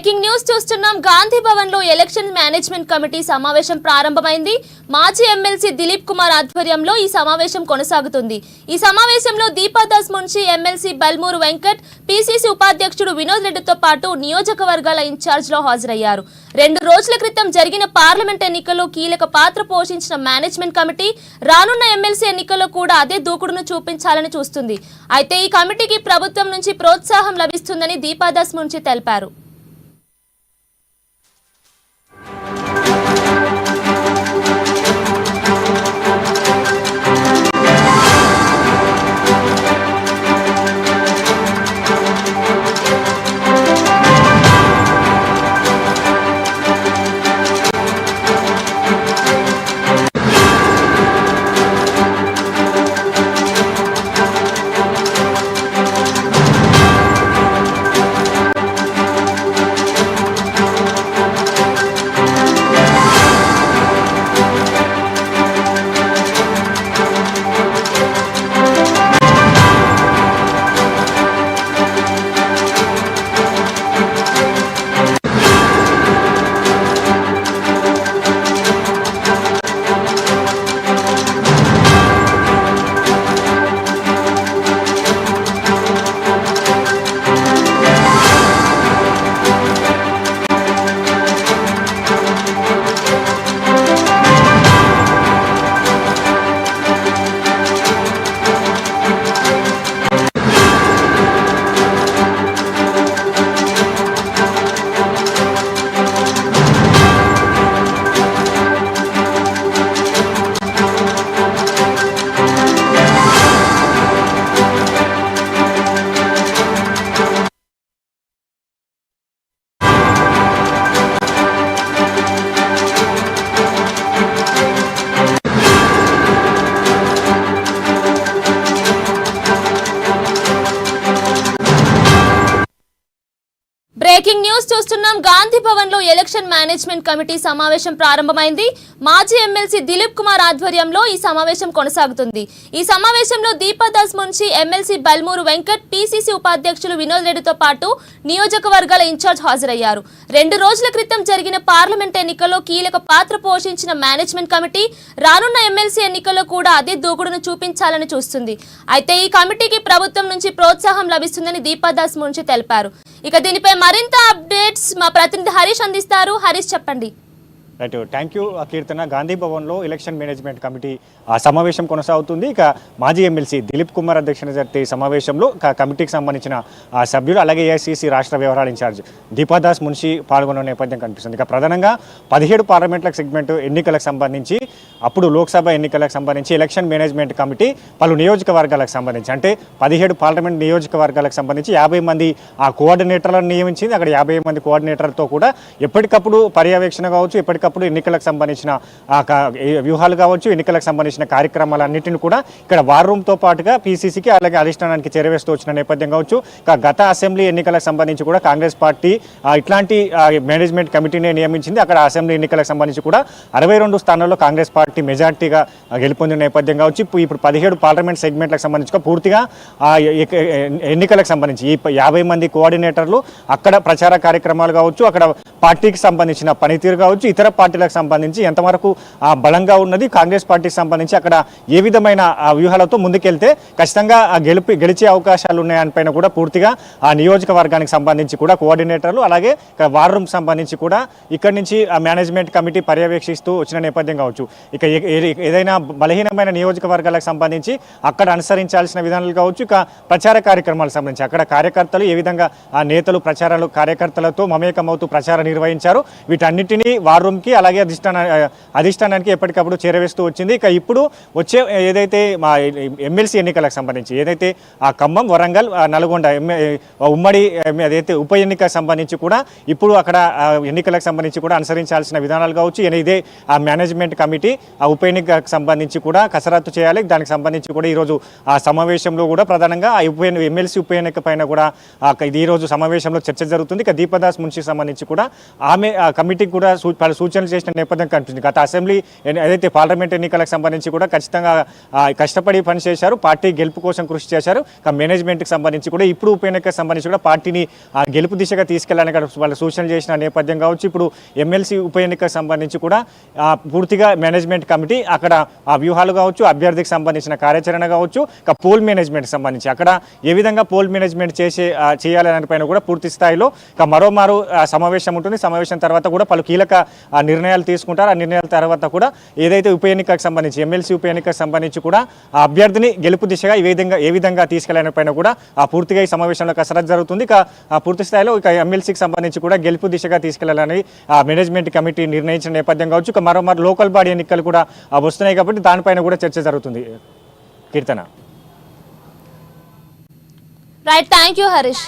Breaking news చూస్తున్నాం. గాంధీ భవన్ లో election management committee సమావేశం ప్రారంభమైంది. మాజీ ఎమ్మెల్సీ దిలీప్ కుమార్ ఆధ్వర్యంలో ఈ సమావేశం కొనసాగుతుంది. ఈ సమావేశంలో దీపాదాస్ మున్షి, ఎమ్మెల్సీ బల్మూరు వెంకట్, పిసిసి ఉపాధ్యక్షుడు వినోద్ రెడ్డితో పాటు నియోజకవర్గాల ఇన్ఛార్జ్ లో హాజరయ్యారు. 2 రోజుల క్రితం జరిగిన పార్లమెంట్ ఎన్నికల్లో కీలక పాత్ర పోషించిన మేనేజ్మెంట్ కమిటీ రానున్న ఎమ్మెల్సీ ఎన్నికల్లో కూడా అదే దూకుడును చూపించాలని చూస్తుంది. అయితే ఈ కమిటీకి ప్రభుత్వం నుంచి ప్రోత్సాహం లభిస్తుందని దీపాదాస్ మున్షి తెలిపారు. బ్రేకింగ్ న్యూస్ చూస్తున్నాం. గాంధీ భవన్ లో ఎలక్షన్ మేనేజ్మెంట్ కమిటీ సమావేశం ప్రారంభమైంది. మాజీ ఎమ్మెల్సీ దిలీప్ కుమార్ ఆధ్వర్యంలో ఈ సమావేశం కొనసాగుతుంది. ఈ సమావేశంలో దీపాదాస్ మున్షి, ఎమ్మెల్సీ బల్మూరు వెంకట్, పిసిసి ఉపాధ్యక్షులు వినోద్ రెడ్డితో పాటు నియోజకవర్గాల ఇన్ఛార్జ్ హాజరయ్యారు. 2 రోజుల క్రితం జరిగిన పార్లమెంట్ ఎన్నికల్లో కీలక పాత్ర పోషించిన మేనేజ్మెంట్ కమిటీ రానున్న ఎమ్మెల్సీ ఎన్నికల్లో కూడా అదే దూకుడును చూపించాలని చూస్తుంది. అయితే ఈ కమిటీకి ప్రభుత్వం నుంచి ప్రోత్సాహం లభిస్తుందని దీపాదాస్ మున్షి తెలిపారు. ఇక దీనిపై మరింత అప్డేట్స్ మా ప్రతినిధి హరీష్ అందిస్తారు. హరీష్, చెప్పండి. రైట్, థ్యాంక్ యూ కీర్తన. గాంధీ భవన్లో ఎలక్షన్ మేనేజ్మెంట్ కమిటీ సమావేశం కొనసాగుతుంది. ఇక మాజీ ఎమ్మెల్సీ దిలీప్ కుమార్ అధ్యక్షతన జరిగే సమావేశంలో కమిటీకి సంబంధించిన సభ్యులు, అలాగే ఏఐసిసి రాష్ట్ర వ్యవహారాల ఇన్ఛార్జ్ దీపాదాస్ మున్షి పాల్గొన్న నేపథ్యం కనిపిస్తుంది. ఇక ప్రధానంగా 17 పార్లమెంట్ల సెగ్మెంట్ ఎన్నికలకు సంబంధించి, అప్పుడు లోక్సభ ఎన్నికలకు సంబంధించి ఎలక్షన్ మేనేజ్మెంట్ కమిటీ పలు నియోజకవర్గాలకు సంబంధించి, అంటే 17 పార్లమెంట్ నియోజకవర్గాలకు సంబంధించి 50 మంది కోఆర్డినేటర్లను నియమించింది. అక్కడ 50 మంది కోఆర్డినేటర్లతో కూడా ఎప్పటికప్పుడు పర్యవేక్షణ కావచ్చు, ఎప్పటికప్పుడు ఎన్నికలకు సంబంధించిన వ్యూహాలు కావచ్చు, ఎన్నికలకు సంబంధించిన కార్యక్రమాలన్నింటినీ కూడా ఇక్కడ వార్ రూమ్తో పాటుగా పిసిసికి, అలాగే అధిష్టానానికి చేరవేస్తూ వచ్చిన నేపథ్యం కావచ్చు. గత అసెంబ్లీ ఎన్నికలకు సంబంధించి కూడా కాంగ్రెస్ పార్టీ ఇట్లాంటి మేనేజ్మెంట్ కమిటీనే నియమించింది. అక్కడ అసెంబ్లీ ఎన్నికలకు సంబంధించి కూడా 62 స్థానాల్లో కాంగ్రెస్ పార్టీ మెజార్టీగా గెలుపొందిన నేపథ్యం కావచ్చు. ఇప్పుడు 17 పార్లమెంట్ సెగ్మెంట్లకు సంబంధించి పూర్తిగా ఎన్నికలకు సంబంధించి ఈ 50 మంది కోఆర్డినేటర్లు అక్కడ ప్రచార కార్యక్రమాలు కావచ్చు, అక్కడ పార్టీకి సంబంధించిన పనితీరు కావచ్చు, ఇతర పార్టీలకు సంబంధించి ఎంతవరకు బలంగా ఉన్నది, కాంగ్రెస్ పార్టీకి సంబంధించి అక్కడ ఏ విధమైన వ్యూహాలతో ముందుకెళ్తే ఖచ్చితంగా గెలిచే అవకాశాలు ఉన్నాయనిపైన కూడా పూర్తిగా ఆ నియోజకవర్గానికి సంబంధించి కూడా కోఆర్డినేటర్లు, అలాగే వార్ రూమ్ సంబంధించి కూడా ఇక్కడి నుంచి మేనేజ్మెంట్ కమిటీ పర్యవేక్షిస్తూ వచ్చిన నేపథ్యం కావచ్చు. ఇక ఏదైనా బలహీనమైన నియోజకవర్గాలకు సంబంధించి అక్కడ అనుసరించాల్సిన విధానాలు కావచ్చు, ఇక ప్రచార కార్యక్రమాలకు సంబంధించి అక్కడ కార్యకర్తలు ఏ విధంగా నేతలు ప్రచారాలు కార్యకర్తలతో మమేకమవుతూ ప్రచారం నిర్వహించారు, వీటన్నిటినీ వార్ రూమ్కి, అలాగే అధిష్టానానికి ఎప్పటికప్పుడు చేరవేస్తూ వచ్చింది. ఇక ఇప్పుడు వచ్చే ఏదైతే మా ఎమ్మెల్సీ ఎన్నికలకు సంబంధించి ఏదైతే ఆ ఖమ్మం, వరంగల్, నల్గొండ ఉమ్మడి ఏదైతే ఉప ఎన్నికకు సంబంధించి కూడా ఇప్పుడు అక్కడ ఎన్నికలకు సంబంధించి కూడా అనుసరించాల్సిన విధానాలు కావచ్చు, ఇదే ఆ మేనేజ్మెంట్ కమిటీ ఆ ఉప ఎన్నికకు సంబంధించి కూడా కసరత్తు చేయాలి. దానికి సంబంధించి కూడా ఈరోజు ఆ సమావేశంలో కూడా ప్రధానంగా ఆ ఎమ్మెల్సీ ఉప ఎన్నిక పైన కూడా ఈరోజు సమావేశంలో చర్చ జరుగుతుంది. ఇక దీపాదాస్ మున్షికి సంబంధించి కూడా ఆమె కమిటీకి కూడా పలు సూచనలు చేసిన నేపథ్యం కనిపిస్తుంది. గత అసెంబ్లీ ఏదైతే పార్లమెంట్ ఎన్నికలకు సంబంధించి కూడా ఖచ్చితంగా కష్టపడి పనిచేశారు, పార్టీ గెలుపు కోసం కృషి చేశారు. మేనేజ్మెంట్కి సంబంధించి కూడా ఇప్పుడు ఉప ఎన్నికకు సంబంధించి కూడా పార్టీని గెలుపు దిశగా తీసుకెళ్లాలని వాళ్ళు సూచనలు చేసిన నేపథ్యం కావచ్చు. ఇప్పుడు ఎమ్మెల్సీ ఉప ఎన్నికకు సంబంధించి కూడా పూర్తిగా మేనేజ్మెంట్ కమిటీ అక్కడ ఆ వ్యూహాలు కావచ్చు, అభ్యర్థికి సంబంధించిన కార్యాచరణ కావచ్చు, పోల్ మేనేజ్మెంట్ సంబంధించి అక్కడ ఏ విధంగా పోల్ మేనేజ్మెంట్ చేయాలనే పైన కూడా పూర్తి స్థాయిలో మరోమారు సమావేశం ఉంటుంది. సమావేశం తర్వాత కూడా పలు కీలక నిర్ణయాలు తీసుకుంటారు. ఆ నిర్ణయాల తర్వాత కూడా ఏదైతే ఉప ఎన్నికకు సంబంధించి ఎమ్మెల్సీ ఉప ఎన్నికకు సంబంధించి కూడా ఆ అభ్యర్థిని గెలుపు దిశగా ఏ విధంగా తీసుకెళ్లనే పైన కూడా పూర్తిగా ఈ సమావేశంలో కసరత్తు జరుగుతుంది. పూర్తి స్థాయిలో ఎమ్మెల్సీకి సంబంధించి కూడా గెలుపు దిశగా తీసుకెళ్లాలని మేనేజ్మెంట్ కమిటీ నిర్ణయించిన నేపథ్యం కావచ్చు. మరోమారు లోకల్ బాడీ ఎన్నికలు కూడా వస్తున్నాయి కాబట్టి దానిపైన కూడా చర్చ జరుగుతుంది. Keerthana. Right, thank you Harish.